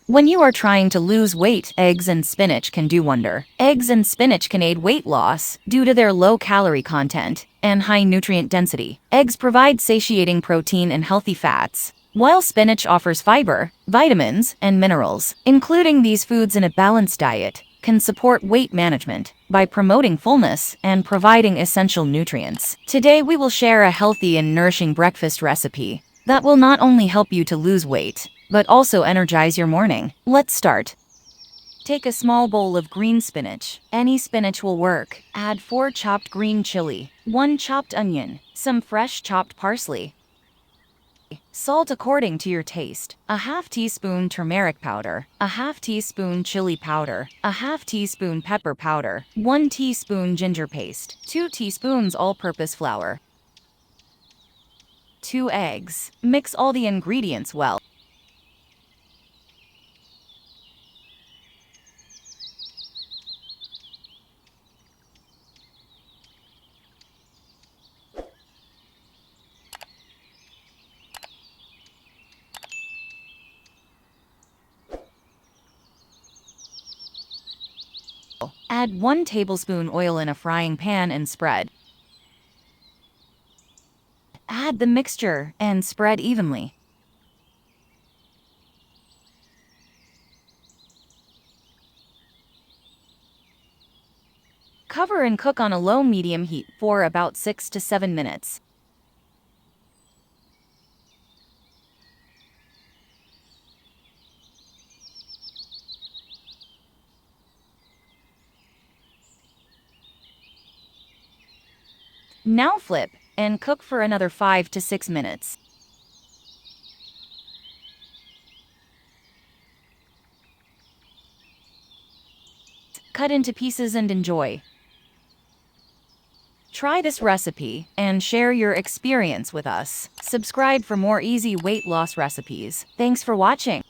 When you are trying to lose weight, eggs and spinach can do wonder. Eggs and spinach can aid weight loss due to their low calorie content and high nutrient density. Eggs provide satiating protein and healthy fats, while spinach offers fiber, vitamins, and minerals. Including these foods in a balanced diet can support weight management by promoting fullness and providing essential nutrients. Today we will share a healthy and nourishing breakfast recipe that will not only help you to lose weight, but also energize your morning. Let's start. Take a small bowl of green spinach. Any spinach will work. Add 4 chopped green chili, 1 chopped onion, some fresh chopped parsley, salt according to your taste, a half teaspoon turmeric powder, a half teaspoon chili powder, a half teaspoon pepper powder, 1 teaspoon ginger paste, 2 teaspoons all-purpose flour, 2 eggs. Mix all the ingredients well. Add 1 tablespoon oil in a frying pan and spread. Add the mixture and spread evenly. Cover and cook on a low-medium heat for about 6 to 7 minutes. Now flip and cook for another 5 to 6 minutes. Cut into pieces and enjoy. Try this recipe and share your experience with us. Subscribe for more easy weight loss recipes. Thanks for watching.